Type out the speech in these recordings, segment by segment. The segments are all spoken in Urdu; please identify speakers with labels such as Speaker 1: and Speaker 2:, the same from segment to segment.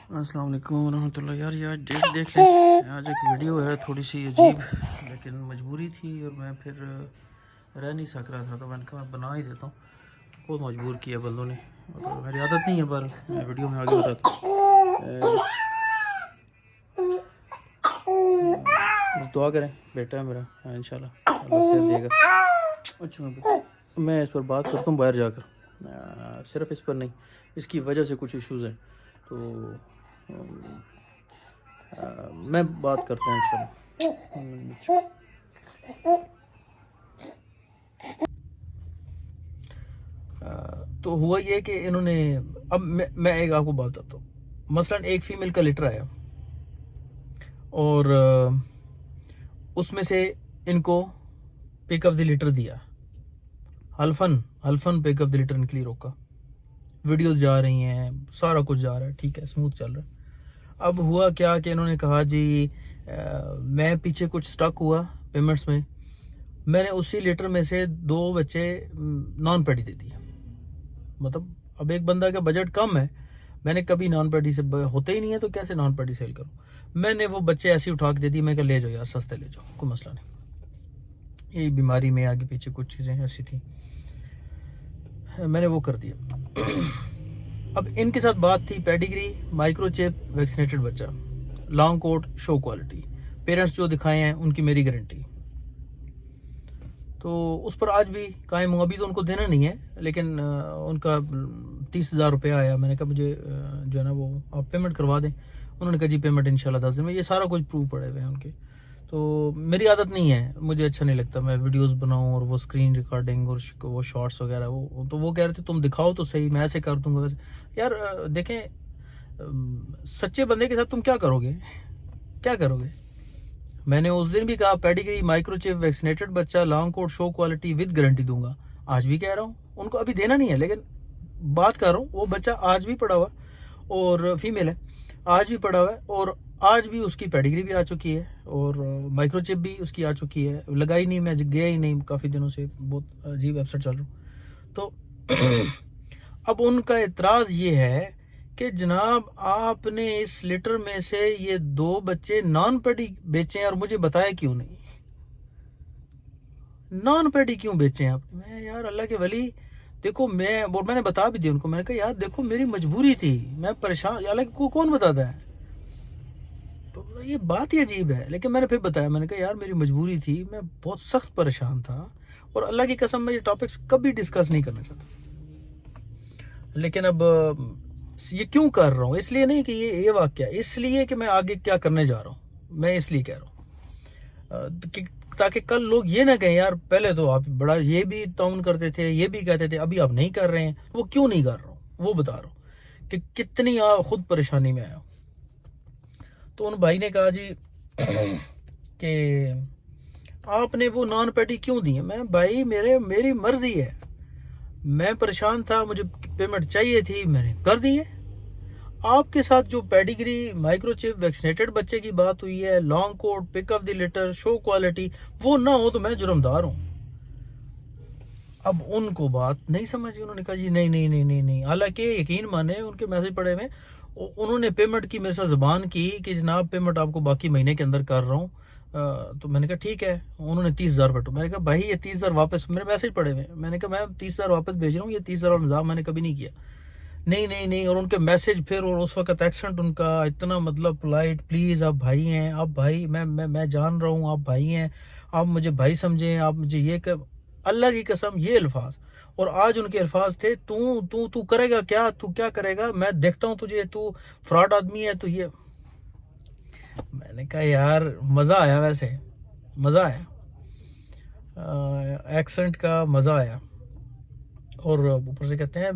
Speaker 1: السلام علیکم ورحمۃ اللہ. یار یہ آج ڈیٹ دیکھ لیں. آج ایک ویڈیو ہے تھوڑی سی عجیب، لیکن مجبوری تھی اور میں پھر رہ نہیں سک رہا تھا، تو میں نے کہا میں بنا ہی دیتا ہوں. بہت مجبور کیا بندوں نے، اور میری عادت نہیں ہے، پر میں ویڈیو میں آگے بتاتا ہوں. بس دعا کریں، بیٹا ہے میرا، انشاءاللہ اللہ صحت دے گا. اچھا میں اس پر بات کرتا ہوں باہر جا کر، صرف اس پر نہیں، اس کی وجہ سے کچھ ایشوز ہیں، تو میں بات کرتا ہوں انشاءاللہ. تو ہوا یہ کہ انہوں نے، اب میں ایک آپ کو بات بتاتا ہوں. مثلا ایک فیمیل کا لیٹر آیا، اور اس میں سے ان کو پک اپ دی لیٹر دیا، حلفن پک اپ دی لیٹر ان کے لیے روکا. ویڈیوز جا رہی ہیں، سارا کچھ جا رہا ہے، ٹھیک ہے، سموتھ چل رہا ہے. اب ہوا کیا کہ انہوں نے کہا جی میں پیچھے کچھ سٹک ہوا پیمنٹس میں نے اسی لیٹر میں سے 2 بچے نان پیڈی دے دیے. مطلب اب ایک بندہ کا بجٹ کم ہے، میں نے کبھی نان پیڈی سے ہوتے ہی نہیں ہے، تو کیسے نان پیڈی سیل کروں. میں نے وہ بچے ایسے اٹھا کے دے دی. میں کہا لے جاؤ یار، سستے لے جاؤ، کوئی مسئلہ نہیں. یہ بیماری میں آگے پیچھے کچھ چیزیں ایسی تھیں، میں نے وہ کر دیا. اب ان کے ساتھ بات تھی پیڈیگری، مائکرو چپ، ویکسینیٹڈ بچہ، لانگ کوٹ، شو کوالٹی، پیرنٹس جو دکھائے ہیں ان کی میری گارنٹی. تو اس پر آج بھی قائم ہوں. ابھی تو ان کو دینا نہیں ہے، لیکن ان کا 30,000 روپیہ آیا. میں نے کہا مجھے جو ہے نا وہ آپ پیمنٹ کروا دیں. انہوں نے کہا جی پیمنٹ انشاءاللہ 10 دن میں. یہ سارا کچھ پروف پڑے ہوئے ہیں ان کے. تو میری عادت نہیں ہے، مجھے اچھا نہیں لگتا میں ویڈیوز بناؤں اور وہ اسکرین ریکارڈنگ اور وہ شارٹس وغیرہ. تو وہ کہہ رہے تھے تم دکھاؤ تو صحیح، میں ایسے کر دوں گا ویسے. یار دیکھیں، سچے بندے کے ساتھ تم کیا کرو گے، کیا کرو گے. میں نے اس دن بھی کہا پیڈیگری، مائکرو چپ، ویکسینیٹڈ بچہ، long coat, show quality with guarantee دوں گا. آج بھی کہہ رہا ہوں. ان کو ابھی دینا نہیں ہے، لیکن بات کر رہا ہوں. وہ بچہ آج بھی پڑا ہوا اور فیمیل ہے، آج بھی پڑا ہوا ہے، اور آج بھی اس کی پیڈیگری بھی آ چکی ہے، اور مائکرو چپ بھی اس کی آ چکی ہے. لگائی نہیں، میں گیا ہی نہیں کافی دنوں سے، بہت عجیب ویب سائٹ چل رہا ہوں. تو اب ان کا اعتراض یہ ہے کہ جناب آپ نے اس لیٹر میں سے یہ 2 بچے نان پیڈی بیچے ہیں، اور مجھے بتایا کیوں نہیں. نان پیڈی کیوں بیچے ہیں آپ؟ میں یار اللہ کے ولی، دیکھو میں نے بتا بھی دیا ان کو. میں نے کہا یار دیکھو میری مجبوری تھی، میں پریشان، اللہ کو کون بتاتا ہے. تو یہ بات ہی عجیب ہے. لیکن میں نے پھر بتایا، میں نے کہا یار میری مجبوری تھی، میں بہت سخت پریشان تھا، اور اللہ کی قسم میں یہ ٹاپکس کبھی ڈسکس نہیں کرنا چاہتا. لیکن اب یہ کیوں کر رہا ہوں، اس لیے نہیں کہ یہ واقعہ، اس لیے کہ میں آگے کیا کرنے جا رہا ہوں. میں اس لیے کہہ رہا ہوں تاکہ کل لوگ یہ نہ کہیں یار پہلے تو آپ بڑا یہ بھی تعاون کرتے تھے، یہ بھی کہتے تھے، ابھی آپ نہیں کر رہے ہیں. وہ کیوں نہیں کر رہا ہوں، وہ بتا رہا ہوں کہ کتنی خود پریشانی میں آیا ہوں. تو ان بھائی نے کہا جی کہ آپ نے وہ نان پیڈی کیوں دی. میں بھائی میری مرضی ہے، میں پریشان تھا، مجھے پیمنٹ چاہیے تھی، میں نے کر دی ہے. آپ کے ساتھ جو پیڈیگری، مائکرو چپ، ویکسینیٹڈ بچے کی بات ہوئی ہے، long coat, pick up the letter, show quality, وہ نہ ہو تو میں جرمدار ہوں. اب ان کو بات نہیں سمجھی. انہوں نے کہا جی نہیں. حالانکہ یقین مانے ان کے میسج پڑے ہوئے، انہوں نے پیمنٹ کی میرے ساتھ زبان کی کہ جناب پیمنٹ آپ کو باقی مہینے کے اندر کر رہا ہوں. تو میں نے کہا ٹھیک ہے. انہوں نے 30,000 پٹو. میں نے کہا بھائی یہ 30,000 واپس، میرے میسج پڑے ہوئے. میں نے کہا میں 30,000 واپس بھیج رہا ہوں، یہ 30,000 اور مذاق میں نے کبھی نہیں کیا. نہیں. اور ان کے میسج پھر، اور اس وقت ایکسنٹ ان کا اتنا مطلب پولائٹ، پلیز آپ بھائی ہیں، آپ بھائی، میں جان رہا ہوں آپ بھائی ہیں، آپ مجھے بھائی سمجھیں، آپ مجھے یہ کہ اللہ کی قسم یہ الفاظ. اور آج ان کے الفاظ تھے تو کرے گا کیا، تو کیا کرے گا، میں دیکھتا ہوں تجھے، تو فراڈ آدمی ہے تو یہ. میں نے کہا یار مزہ آیا، ویسے مزہ آیا، ایکسنٹ کا مزہ آیا. اور اوپر سے کہتے ہیں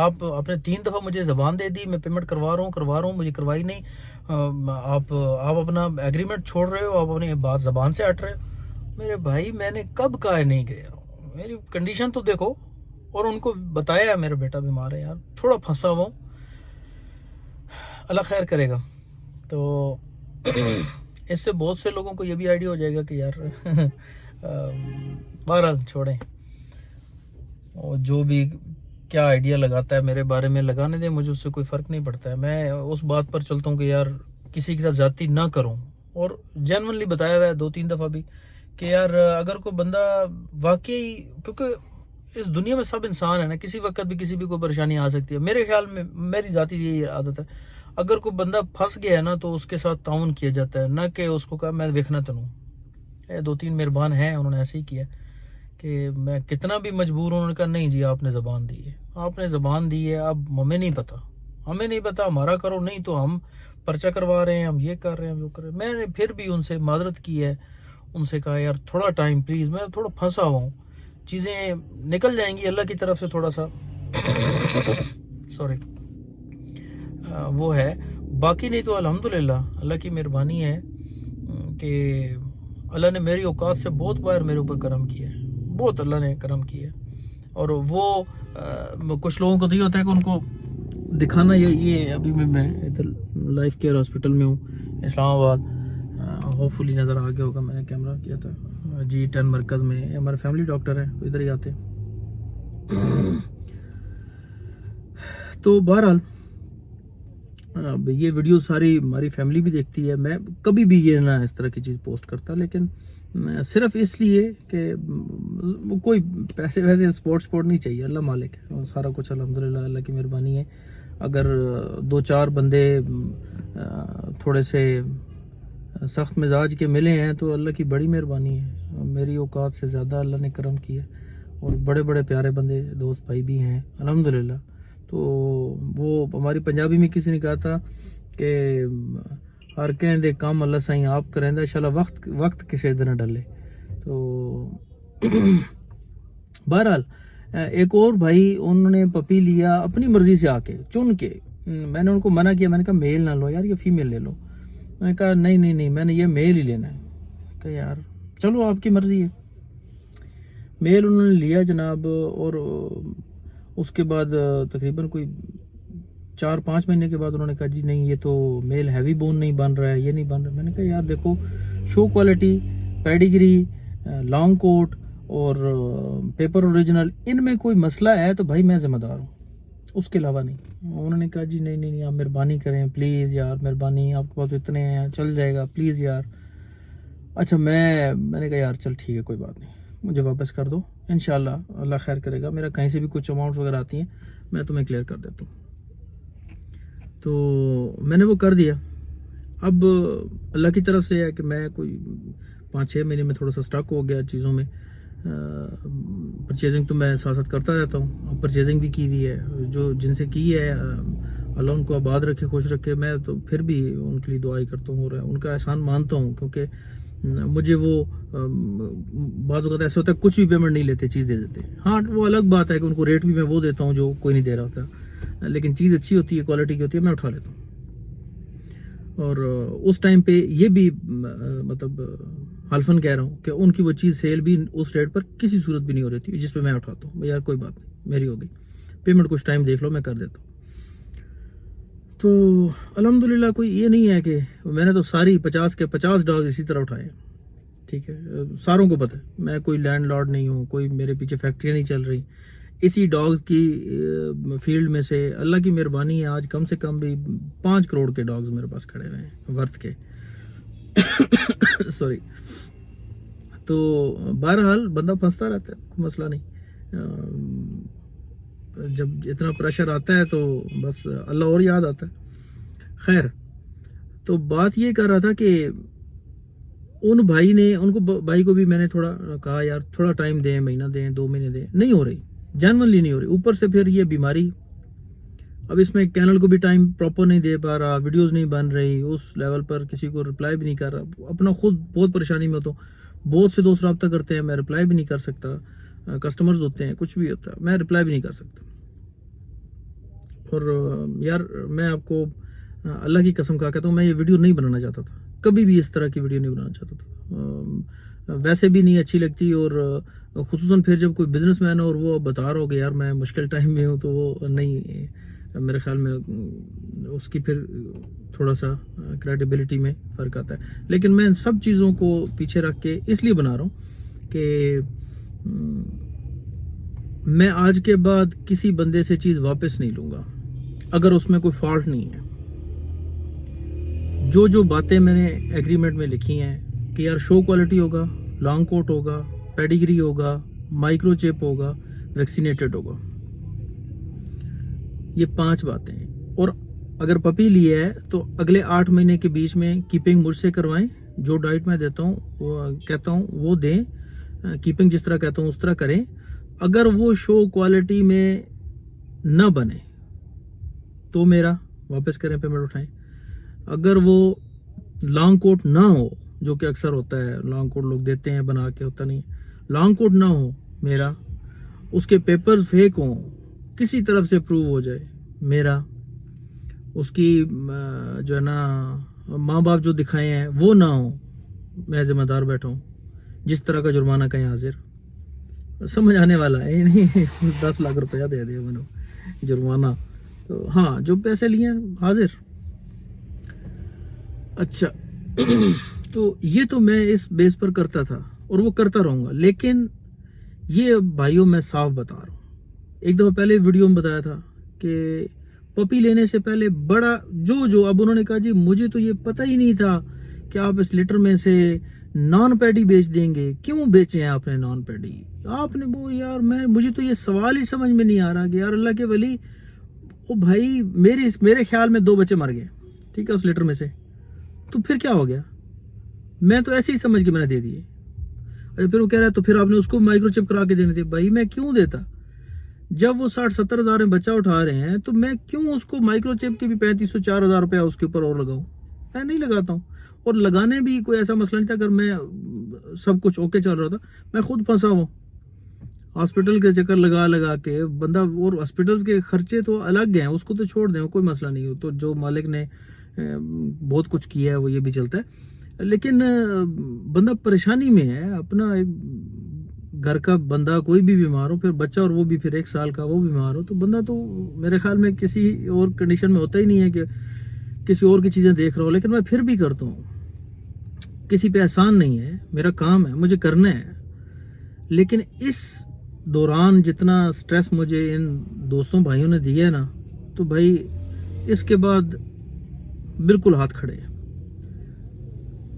Speaker 1: آپ نے 3 دفعہ مجھے زبان دے دی، میں پیمنٹ کروا رہا ہوں، مجھے کروائی نہیں. آپ اپنا ایگریمنٹ چھوڑ رہے ہو، آپ اپنی بات زبان سے ہٹ رہے ہو. میرے بھائی میں نے کب کہا نہیں گیا، میری کنڈیشن تو دیکھو. اور ان کو بتایا میرا بیٹا بیمار ہے یار، تھوڑا پھنسا ہوا ہوں، اللہ خیر کرے گا. تو اس سے بہت سے لوگوں کو یہ بھی آئیڈیا ہو جائے گا کہ یار بہرحال چھوڑیں. اور جو بھی کیا آئیڈیا لگاتا ہے میرے بارے میں، لگانے دیں، مجھے اس سے کوئی فرق نہیں پڑتا ہے. میں اس بات پر چلتا ہوں کہ یار کسی کے ساتھ زیادتی نہ کروں. اور جینونلی بتایا ہوا ہے 2-3 دفعہ بھی کہ یار اگر کوئی بندہ واقعی، کیونکہ اس دنیا میں سب انسان ہے نا، کسی وقت بھی کسی بھی کوئی پریشانی آ سکتی ہے. میرے خیال میں میری ذاتی یہی عادت ہے، اگر کوئی بندہ پھنس گیا ہے نا تو اس کے ساتھ تعاون کیا جاتا ہے، نہ کہ اس کو کہا میں دیکھنا تنوں. 2-3 مہربان ہیں، انہوں نے ایسے ہی کیا کہ میں کتنا بھی مجبور ہوں، انہوں نے کہا نہیں جی آپ نے زبان دی ہے، آپ نے زبان دی ہے، اب ہمیں نہیں پتہ ہمارا کرو، نہیں تو ہم پرچہ کروا رہے ہیں، ہم یہ کر رہے ہیں، ہم وہ کر رہے ہیں. میں نے پھر بھی ان سے معذرت کی ہے، ان سے کہا یار تھوڑا ٹائم پلیز، میں تھوڑا پھنسا ہوا ہوں، چیزیں نکل جائیں گی اللہ کی طرف سے. تھوڑا سا سوری وہ ہے، باقی نہیں تو الحمدللہ اللہ کی مہربانی ہے کہ اللہ نے میری اوقات سے بہت بار میرے اوپر کرم کیا ہے، بہت اللہ نے کرم کیا ہے. اور وہ کچھ لوگوں کو یہ ہوتا ہے کہ ان کو دکھانا. یہ ابھی میں ادھر لائف کیئر ہاسپٹل میں ہوں اسلام آباد، ہوپ فلی نظر آ گیا ہوگا، میں نے کیمرہ کیا تھا G10 مرکز میں. ہمارے فیملی ڈاکٹر ہیں تو ادھر ہی آتے. تو بہرحال یہ ویڈیو ساری ہماری فیملی بھی دیکھتی ہے. میں کبھی بھی یہ نہ اس طرح کی چیز پوسٹ کرتا، لیکن صرف اس لیے کہ کوئی پیسے ویسے سپورٹ نہیں چاہیے. اللہ مالک ہے، سارا کچھ الحمدللہ اللہ کی مہربانی ہے. اگر 2-4 بندے تھوڑے سے سخت مزاج کے ملے ہیں تو اللہ کی بڑی مہربانی ہے. میری اوقات سے زیادہ اللہ نے کرم کیا، اور بڑے بڑے پیارے بندے دوست بھائی بھی ہیں الحمدللہ. تو وہ ہماری پنجابی میں کسی نے کہا تھا کہ ہر کہیں دے کام اللہ سائیں آپ کریں دا، انشاءاللہ وقت کسی دن ڈلے. تو بہرحال ایک اور بھائی انہوں نے پپی لیا اپنی مرضی سے آ کے چن کے. میں نے ان کو منع کیا، میں نے کہا میل نہ لو یار، یہ فیمیل لے لو. میں نے کہا نہیں میں نے یہ میل ہی لینا ہے. کہ یار چلو آپ کی مرضی ہے. میل انہوں نے لیا جناب، اور اس کے بعد تقریباً کوئی 4-5 مہینے کے بعد انہوں نے کہا جی نہیں یہ تو میل ہیوی بون نہیں بن رہا ہے، یہ نہیں بن رہا. میں نے کہا یار دیکھو شو کوالٹی، پیڈیگری، لانگ کوٹ اور پیپر اوریجنل، ان میں کوئی مسئلہ ہے تو بھائی میں ذمہ دار ہوں، اس کے علاوہ نہیں. انہوں نے کہا جی نہیں آپ مہربانی کریں پلیز یار، مہربانی آپ کے پاس اتنے ہیں چل جائے گا پلیز یار. اچھا میں نے کہا یار چل ٹھیک ہے کوئی بات نہیں، مجھے واپس کر دو، انشاءاللہ اللہ خیر کرے گا. میرا کہیں سے بھی کچھ اماؤنٹس وغیرہ آتی ہیں میں تمہیں کلیئر کر دیتا ہوں. تو میں نے وہ کر دیا. اب اللہ کی طرف سے ہے کہ میں کوئی 5-6 مہینے میں تھوڑا سا سٹک ہو گیا چیزوں میں. پرچیزنگ تو میں ساتھ ساتھ کرتا رہتا ہوں، اب پرچیزنگ بھی کی ہوئی ہے. جو جن سے کی ہے اللہ ان کو آباد رکھے، خوش رکھے. میں تو پھر بھی ان کے لیے دعائی کرتا ہوں اور ان کا احسان مانتا ہوں، کیونکہ مجھے وہ بعض اوقات ایسے ہوتا ہے کچھ بھی پیمنٹ نہیں لیتے، چیز دے دیتے. ہاں وہ الگ بات ہے کہ ان کو ریٹ بھی میں وہ دیتا ہوں جو کوئی نہیں دے رہا ہوتا، لیکن چیز اچھی ہوتی ہے، کوالٹی کی ہوتی ہے، میں اٹھا لیتا ہوں. اور اس ٹائم پہ یہ بھی مطلب حلفاً کہہ رہا ہوں کہ ان کی وہ چیز سیل بھی اس ریٹ پر کسی صورت بھی نہیں ہو رہی تھی جس پہ میں اٹھاتا ہوں. یار کوئی بات نہیں میری ہو گئی، پیمنٹ کچھ ٹائم دیکھ لو میں کر دیتا ہوں. تو الحمدللہ کوئی یہ نہیں ہے کہ میں نے تو ساری 50 کے 50 ڈاگ اسی طرح اٹھائے ہیں. ٹھیک ہے، ساروں کو پتہ ہے میں کوئی لینڈ لارڈ نہیں ہوں، کوئی میرے پیچھے فیکٹریاں نہیں چل رہی. اسی ڈاگز کی فیلڈ میں سے اللہ کی مہربانی ہے آج کم سے کم بھی 5 کروڑ کے ڈاگز میرے پاس کھڑے ہوئے ہیں ورتھ کے. سوری. تو بہرحال بندہ پھنستا رہتا ہے، کوئی مسئلہ نہیں. جب اتنا پریشر آتا ہے تو بس اللہ اور یاد آتا ہے. خیر، تو بات یہ کر رہا تھا کہ ان بھائی کو بھی میں نے تھوڑا کہا یار تھوڑا ٹائم دیں، مہینہ دیں، 2 مہینے دیں. نہیں ہو رہی، جینونلی نہیں ہو رہی. اوپر سے پھر یہ بیماری، اب اس میں چینل کو بھی ٹائم پراپر نہیں دے پا رہا، ویڈیوز نہیں بن رہی، اس لیول پر کسی کو رپلائی بھی نہیں کر رہا. اپنا خود بہت پریشانی میں ہوتا ہوں، بہت سے دوست رابطہ کرتے ہیں، میں رپلائی بھی نہیں کر سکتا. کسٹمرز ہوتے ہیں، کچھ بھی ہوتا ہے، میں رپلائی بھی نہیں کر سکتا. اور یار میں آپ کو اللہ کی قسم کہا کہتا ہوں میں یہ ویڈیو نہیں بنانا چاہتا تھا، کبھی بھی اس طرح کی ویڈیو نہیں بنانا چاہتا تھا. ویسے بھی نہیں اچھی لگتی، اور خصوصاً پھر جب کوئی بزنس مین اور وہ بتا رہا ہو کہ یار میں مشکل ٹائم میں ہوں، تو وہ نہیں، میرے خیال میں اس کی پھر تھوڑا سا کریڈیبلٹی میں فرق آتا ہے. لیکن میں ان سب چیزوں کو پیچھے رکھ کے اس لیے بنا رہا ہوں کہ میں آج کے بعد کسی بندے سے چیز واپس نہیں لوں گا اگر اس میں کوئی فالٹ نہیں ہے. جو باتیں میں نے ایگریمنٹ میں لکھی ہیں کہ یار شو کوالٹی ہوگا, لانگ کوٹ ہوگا, پیڈیگری ہوگا, مائکرو چپ ہوگا, ویکسینیٹڈ ہوگا, یہ 5 باتیں ہیں. اور اگر پپی لیا ہے تو اگلے 8 مہینے کے بیچ میں کیپنگ مجھ سے کروائیں. جو ڈائٹ میں دیتا ہوں کہتا ہوں وہ دیں, کیپنگ جس طرح کہتا ہوں اس طرح کریں. اگر وہ شو کوالٹی میں نہ بنے تو میرا واپس کریں, پیمنٹ اٹھائیں. اگر وہ لانگ کوٹ نہ ہو, جو کہ اکثر ہوتا ہے, لانگ کوٹ لوگ دیتے ہیں بنا کے, ہوتا نہیں. لانگ کوٹ نہ ہو میرا, اس کے پیپرز فیک ہوں, کسی طرف سے پروو ہو جائے میرا, اس کی جو ہے نا ماں باپ جو دکھائے ہیں وہ نہ ہو, میں ذمہ دار بیٹھا ہوں. جس طرح کا جرمانہ کہیں حاضر, سمجھ آنے والا ہے نہیں. 10 لاکھ روپیہ دے دیا میں نے جرمانہ, تو ہاں جو پیسے لیے ہیں حاضر. اچھا تو یہ تو میں اس بیس پر کرتا تھا اور وہ کرتا رہوں گا. لیکن یہ بھائیوں میں صاف بتا رہا ہوں, ایک دفعہ پہلے ویڈیو میں بتایا تھا کہ پپی لینے سے پہلے بڑا جو اب انہوں نے کہا جی مجھے تو یہ پتہ ہی نہیں تھا کہ آپ اس لیٹر میں سے نان پیڈی بیچ دیں گے. کیوں بیچے ہیں آپ نے نان پیڈی؟ آپ نے وہ یار مجھے تو یہ سوال ہی سمجھ میں نہیں آ رہا کہ یار اللہ کے ولی, او بھائی میرے خیال میں 2 بچے مر گئے, ٹھیک ہے, اس لیٹر میں سے. تو پھر کیا ہو گیا؟ میں تو ایسے ہی سمجھ کے میں نے دے دیے. اچھا پھر وہ کہہ رہا ہے تو پھر آپ نے اس کو مائکرو چپ کرا کے دینے تھے. بھائی میں کیوں دیتا؟ جب وہ 60-70 ہزار میں بچہ اٹھا رہے ہیں تو میں کیوں اس کو مائکرو چپ کے بھی 3500-4 ہزار روپیہ اس کے اوپر اور لگاؤں؟ میں نہیں لگاتا ہوں. اور لگانے بھی کوئی ایسا مسئلہ نہیں تھا. اگر میں سب کچھ اوکے چل رہا تھا, میں خود پھنسا ہوں ہاسپٹل کے چکر لگا کے بندہ. اور ہاسپٹل کے خرچے تو الگ ہیں, اس کو تو چھوڑ دیں, کوئی مسئلہ نہیں ہو. تو جو مالک نے بہت کچھ کیا ہے وہ یہ بھی چلتا ہے. لیکن بندہ پریشانی میں ہے, اپنا ایک گھر کا بندہ کوئی بھی بیمار ہو, پھر بچہ اور وہ بھی پھر 1 سال کا وہ بیمار ہو, تو بندہ تو میرے خیال میں کسی اور کنڈیشن میں ہوتا ہی نہیں ہے کہ کسی اور کی چیزیں دیکھ رہا ہو. لیکن میں پھر بھی کرتا ہوں, کسی پہ احسان نہیں ہے, میرا کام ہے, مجھے کرنا ہے. لیکن اس دوران جتنا سٹریس مجھے ان دوستوں بھائیوں نے دیا ہے نا, تو بھائی اس کے بعد بالکل ہاتھ کھڑے ہیں.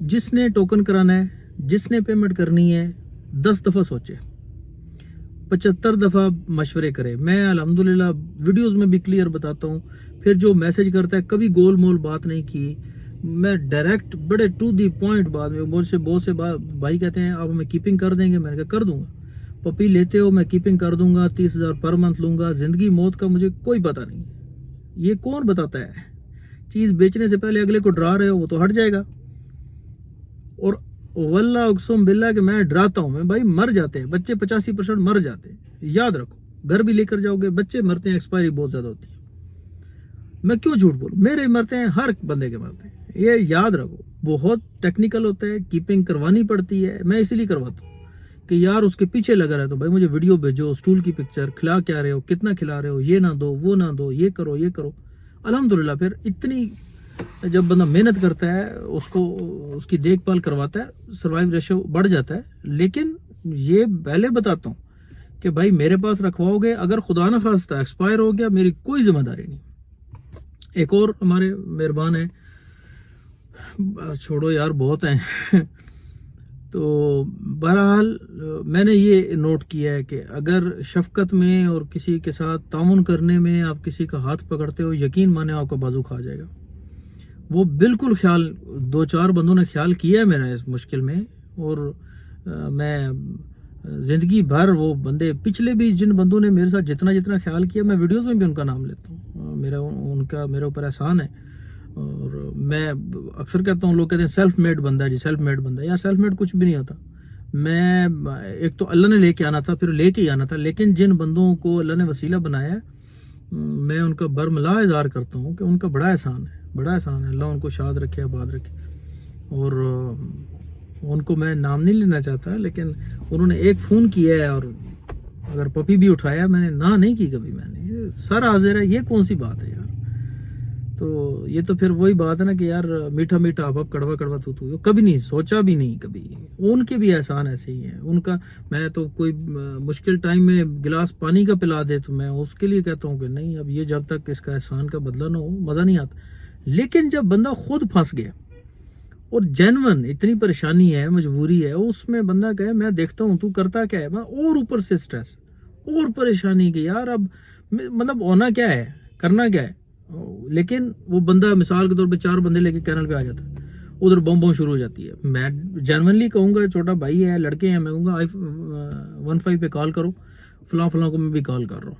Speaker 1: جس نے ٹوکن کرانا ہے, جس نے پیمنٹ کرنی ہے, 10 دفعہ سوچے, 75 دفعہ مشورے کرے. میں الحمدللہ ویڈیوز میں بھی کلیئر بتاتا ہوں. پھر جو میسج کرتا ہے, کبھی گول مول بات نہیں کی, میں ڈائریکٹ بڑے ٹو دی پوائنٹ بات میں. مجھ سے بہت سے بھائی کہتے ہیں آپ ہمیں کیپنگ کر دیں گے, میں نے کہا کر دوں گا. پپی لیتے ہو میں کیپنگ کر دوں گا, 30,000 پر منتھ لوں گا. زندگی موت کا مجھے کوئی پتہ نہیں. یہ کون بتاتا ہے؟ چیز بیچنے سے پہلے اگلے کو ڈرا رہے ہو, وہ تو ہٹ جائے گا. اور واللہ اقسم باللہ کہ میں ڈراتا ہوں, میں بھائی مر جاتے ہیں بچے, 85% مر جاتے ہیں. یاد رکھو, گھر بھی لے کر جاؤ گے بچے مرتے ہیں, ایکسپائری بہت زیادہ ہوتی ہے. میں کیوں جھوٹ بولوں, میرے مرتے ہیں, ہر بندے کے مرتے ہیں. یہ یاد رکھو, بہت ٹیکنیکل ہوتا ہے, کیپنگ کروانی پڑتی ہے. میں اسی لیے کرواتا ہوں کہ یار اس کے پیچھے لگا رہتا ہوں, بھائی مجھے ویڈیو بھیجو, سٹول کی پکچر, کھلا کیا رہے ہو, کتنا کھلا رہے ہو, یہ نہ دو, وہ نہ دو, یہ کرو, یہ کرو. الحمدللہ پھر اتنی جب بندہ محنت کرتا ہے, اس کی دیکھ بھال کرواتا ہے, سروائیو ریشو بڑھ جاتا ہے. لیکن یہ پہلے بتاتا ہوں کہ بھائی میرے پاس رکھواؤ گے, اگر خدا نہ خواستہ ایکسپائر ہو گیا, میری کوئی ذمہ داری نہیں. ایک اور ہمارے مہربان ہیں, چھوڑو یار بہت ہیں. تو بہرحال میں نے یہ نوٹ کیا ہے کہ اگر شفقت میں اور کسی کے ساتھ تعاون کرنے میں آپ کسی کا ہاتھ پکڑتے ہو, یقین مانے آپ کا بازو کھا جائے گا. وہ بالکل خیال 2-4 بندوں نے خیال کیا ہے میرا اس مشکل میں. اور میں زندگی بھر وہ بندے پچھلے بھی جن بندوں نے میرے ساتھ جتنا خیال کیا, میں ویڈیوز میں بھی ان کا نام لیتا ہوں. ان کا میرے اوپر احسان ہے. اور میں اکثر کہتا ہوں, لوگ کہتے ہیں سیلف میڈ بندہ ہے جی, سیلف میڈ بندہ ہے. یا سیلف میڈ کچھ بھی نہیں ہوتا. میں ایک تو اللہ نے لے کے آنا تھا, پھر لے کے ہی آنا تھا. لیکن جن بندوں کو اللہ نے وسیلہ بنایا ہے, میں ان کا برملا اظہار کرتا ہوں کہ ان کا بڑا احسان ہے, بڑا احسان ہے. اللہ ان کو شاد رکھے, آباد رکھے. اور ان کو میں نام نہیں لینا چاہتا, لیکن انہوں نے ایک فون کیا ہے, اور اگر پپی بھی اٹھایا, میں نے نہ نہیں کی کبھی. میں نے سر حاضر ہے, یہ کون سی بات ہے یار. تو یہ تو پھر وہی بات ہے نا کہ یار میٹھا میٹھا اب کڑوا کڑوا تو کبھی نہیں سوچا بھی نہیں کبھی. ان کے بھی احسان ایسے ہی ہیں ان کا. میں تو کوئی مشکل ٹائم میں گلاس پانی کا پلا دے تو میں اس کے لیے کہتا ہوں کہ نہیں اب یہ جب تک اس کا احسان کا بدلہ نہ ہو مزہ نہیں آتا. لیکن جب بندہ خود پھنس گیا اور جینون اتنی پریشانی ہے مجبوری ہے اس میں بندہ کہے میں دیکھتا ہوں تو کرتا کیا ہے, میں اور اوپر سے سٹریس اور پریشانی کہ یار اب مطلب ہونا کیا ہے کرنا کیا ہے. لیکن وہ بندہ مثال کے طور پہ 4 بندے لے کے کینل پہ آ جاتا ہے, ادھر بم شروع ہو جاتی ہے. میں جینونلی کہوں گا چھوٹا بھائی ہے لڑکے ہیں میں کہوں گا 15 پہ کال کرو فلاں فلاں کو میں بھی کال کر رہا ہوں.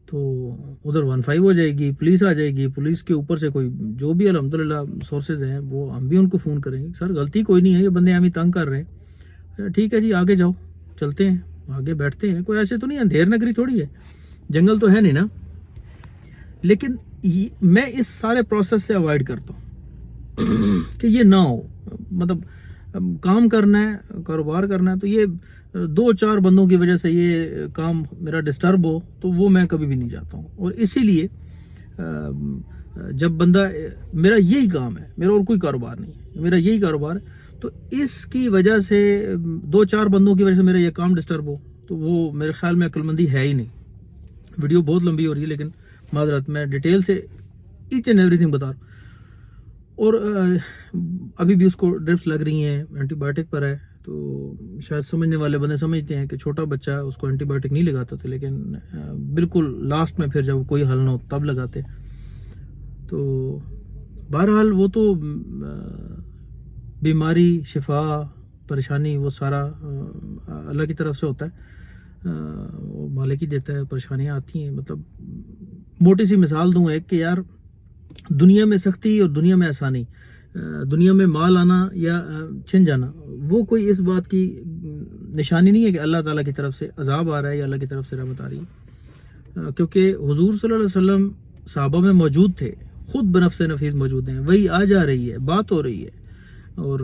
Speaker 1: تو ادھر 15 ہو جائے گی, پولیس آ جائے گی, پولیس کے اوپر سے کوئی جو بھی الحمدللہ سورسز ہیں وہ ہم بھی ان کو فون کریں گے سر غلطی کوئی نہیں ہے یہ بندے ہمیں تنگ کر رہے ہیں ٹھیک ہے جی آگے جاؤ چلتے ہیں آگے بیٹھتے ہیں. کوئی ایسے تو نہیں اندھیر نگری تھوڑی ہے, جنگل تو ہے نہیں نا. لیکن میں اس سارے پروسیس سے اوائڈ کرتا ہوں کہ یہ نہ ہو. مطلب کام کرنا ہے کاروبار کرنا ہے تو یہ 2-4 بندوں کی وجہ سے یہ کام میرا ڈسٹرب ہو تو وہ میں کبھی بھی نہیں چاہتا ہوں. اور اسی لیے جب بندہ میرا یہی کام ہے میرا اور کوئی کاروبار نہیں ہے میرا یہی کاروبار ہے تو اس کی وجہ سے 2-4 بندوں کی وجہ سے میرا یہ کام ڈسٹرب ہو تو وہ میرے خیال میں عقل مندی ہے ہی نہیں. ویڈیو بہت لمبی ہو رہی ہے لیکن معذرت میں ڈیٹیل سے ایچ اینڈ ایوری تھنگ بتا رہا ہوں. اور ابھی بھی اس کو ڈرپس لگ رہی ہیں اینٹی بایوٹک پر ہے تو شاید سمجھنے والے بندے سمجھتے ہیں کہ چھوٹا بچہ اس کو اینٹی بایوٹک نہیں لگاتا تھا لیکن بالکل لاسٹ میں پھر جب کوئی حل نہ ہو تب لگاتے. تو بہرحال وہ تو بیماری شفا پریشانی وہ سارا اللہ کی طرف سے ہوتا ہے, وہ مالک ہی دیتا ہے. پریشانیاں آتی ہیں مطلب موٹی سی مثال دوں ایک کہ یار دنیا میں سختی اور دنیا میں آسانی, دنیا میں مال آنا یا چھن جانا وہ کوئی اس بات کی نشانی نہیں ہے کہ اللہ تعالیٰ کی طرف سے عذاب آ رہا ہے یا اللہ کی طرف سے رحمت آ رہی ہے. کیونکہ حضور صلی اللہ علیہ وسلم صحابہ میں موجود تھے, خود بنفس نفیس موجود ہیں, وہی آ جا رہی ہے بات ہو رہی ہے اور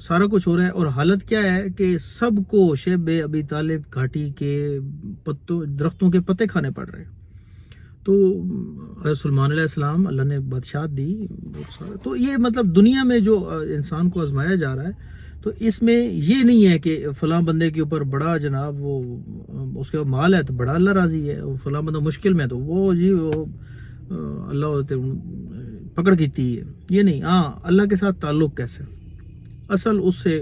Speaker 1: سارا کچھ ہو رہا ہے. اور حالت کیا ہے کہ سب کو شیب ابی طالب گھاٹی کے پتوں درختوں کے پتے کھانے پڑ رہے ہیں. تو حضرت سلمان علیہ السلام اللہ نے بادشاہت دی تو یہ مطلب دنیا میں جو انسان کو آزمایا جا رہا ہے تو اس میں یہ نہیں ہے کہ فلاں بندے کے اوپر بڑا جناب وہ اس کے مال ہے تو بڑا اللہ راضی ہے, فلاں بندہ مشکل میں تو وہ جی وہ اللہ پکڑ کیتی ہے. یہ نہیں, ہاں اللہ کے ساتھ تعلق کیسے اصل اس سے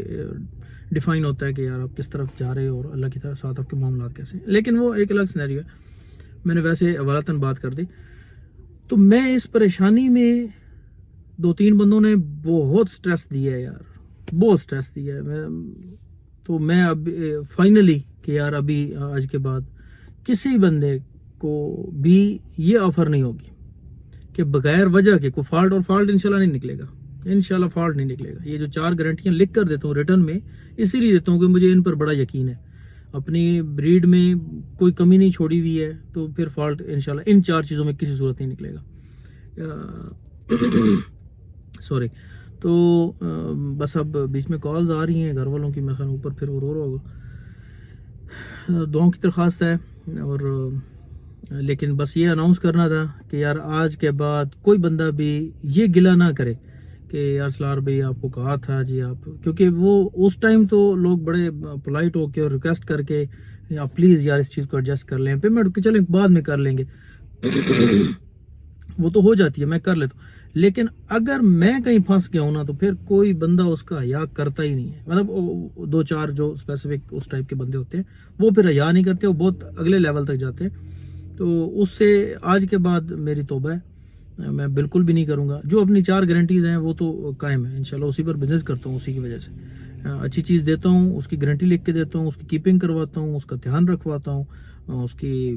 Speaker 1: ڈیفائن ہوتا ہے کہ یار آپ کس طرف جا رہے ہو اور اللہ کی طرف ساتھ آپ کے معاملات کیسے. لیکن وہ ایک الگ سینیریو ہے, میں نے ویسے حوالتاً بات کر دی. تو میں اس پریشانی میں 2-3 بندوں نے بہت سٹریس دیا ہے یار, بہت سٹریس دیا ہے. تو میں اب فائنلی کہ یار ابھی آج کے بعد کسی بندے کو بھی یہ آفر نہیں ہوگی کہ بغیر وجہ کے کوئی فالٹ, اور فالٹ انشاءاللہ نہیں نکلے گا, انشاءاللہ فالٹ نہیں نکلے گا. یہ جو 4 گارنٹیاں لکھ کر دیتا ہوں ریٹرن میں اسی لیے دیتا ہوں کہ مجھے ان پر بڑا یقین ہے. اپنی بریڈ میں کوئی کمی نہیں چھوڑی ہوئی ہے تو پھر فالٹ انشاءاللہ ان 4 چیزوں میں کسی صورت نہیں نکلے گا. سوری. تو بس اب بیچ میں کالز آ رہی ہیں گھر والوں کی, میں خیال اوپر پھر وہ رو رہا ہوگا. دعاؤں کی درخواست ہے. اور لیکن بس یہ اناؤنس کرنا تھا کہ یار آج کے بعد کوئی بندہ بھی یہ گلہ نہ کرے کہ یار سلار بھائی آپ کو کہا تھا جی آپ, کیونکہ وہ اس ٹائم تو لوگ بڑے پولائٹ ہو کے اور ریکویسٹ کر کے آپ پلیز یار اس چیز کو ایڈجسٹ کر لیں, پیمنٹ چلیں بعد میں کر لیں گے وہ تو ہو جاتی ہے میں کر لیتا ہوں. لیکن اگر میں کہیں پھنس گیا ہوں نا تو پھر کوئی بندہ اس کا حیا کرتا ہی نہیں ہے. مطلب 2-4 جو اسپیسیفک اس ٹائپ کے بندے ہوتے ہیں وہ پھر حیا نہیں کرتے, وہ بہت اگلے لیول تک جاتے ہیں. تو اس سے آج کے بعد میری توبہ ہے, میں بالکل بھی نہیں کروں گا. جو اپنی 4 گارنٹیز ہیں وہ تو قائم ہے انشاءاللہ, اسی پر بزنس کرتا ہوں. اسی کی وجہ سے اچھی چیز دیتا ہوں, اس کی گارنٹی لکھ کے دیتا ہوں, اس کی کیپنگ کرواتا ہوں, اس کا دھیان رکھواتا ہوں, اس کی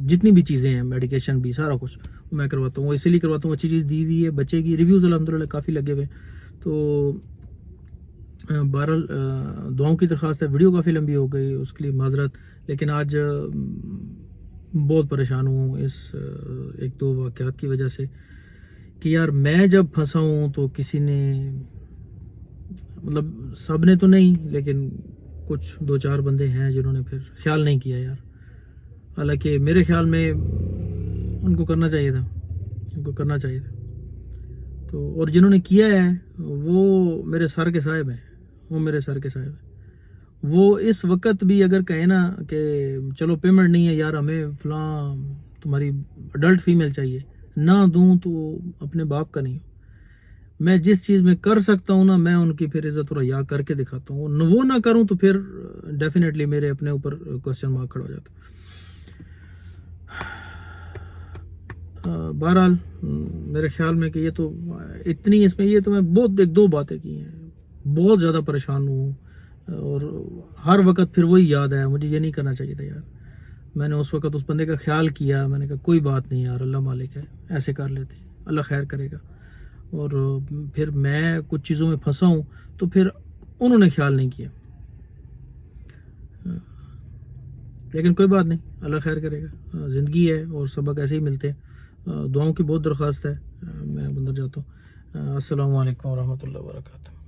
Speaker 1: جتنی بھی چیزیں ہیں میڈیکیشن بھی سارا کچھ میں کرواتا ہوں. وہ اسی لیے کرواتا ہوں اچھی چیز دی ہوئی ہے بچے کی. ریویوز الحمدللہ کافی لگے ہوئے. تو بہرحال دعاؤں کی درخواست ہے. ویڈیو کافی لمبی ہو گئی اس کے لیے معذرت, لیکن آج بہت پریشان ہوں اس 1-2 واقعات کی وجہ سے کہ یار میں جب پھنسا ہوں تو کسی نے مطلب سب نے تو نہیں لیکن کچھ 2-4 بندے ہیں جنہوں نے پھر خیال نہیں کیا یار. حالانکہ میرے خیال میں ان کو کرنا چاہیے تھا, ان کو کرنا چاہیے تھا. تو اور جنہوں نے کیا ہے وہ میرے سر کے صاحب ہیں, وہ میرے سر کے صاحب ہیں. وہ اس وقت بھی اگر کہیں نا کہ چلو پیمنٹ نہیں ہے یار, ہمیں فلاں تمہاری اڈلٹ فیمیل چاہیے, نہ دوں تو اپنے باپ کا نہیں ہوں. میں جس چیز میں کر سکتا ہوں نا, میں ان کی پھر عزت و ریا کر کے دکھاتا ہوں. وہ نہ کروں تو پھر ڈیفینیٹلی میرے اپنے اوپر کوسچن مارک کھڑا ہو جاتا. بہرحال میرے خیال میں کہ یہ تو اتنی اس میں, یہ تو میں بہت ایک دو باتیں کی ہیں, بہت زیادہ پریشان ہوں. اور ہر وقت پھر وہی یاد آیا, مجھے یہ نہیں کرنا چاہیے تھا یار. میں نے اس وقت اس بندے کا خیال کیا, میں نے کہا کوئی بات نہیں یار, اللہ مالک ہے, ایسے کر لیتے, اللہ خیر کرے گا. اور پھر میں کچھ چیزوں میں پھنسا ہوں تو پھر انہوں نے خیال نہیں کیا. لیکن کوئی بات نہیں, اللہ خیر کرے گا, زندگی ہے اور سبق ایسے ہی ملتے ہیں. دعاؤں کی بہت درخواست ہے. میں اندر جاتا ہوں. السلام علیکم ورحمۃ اللہ وبرکاتہ.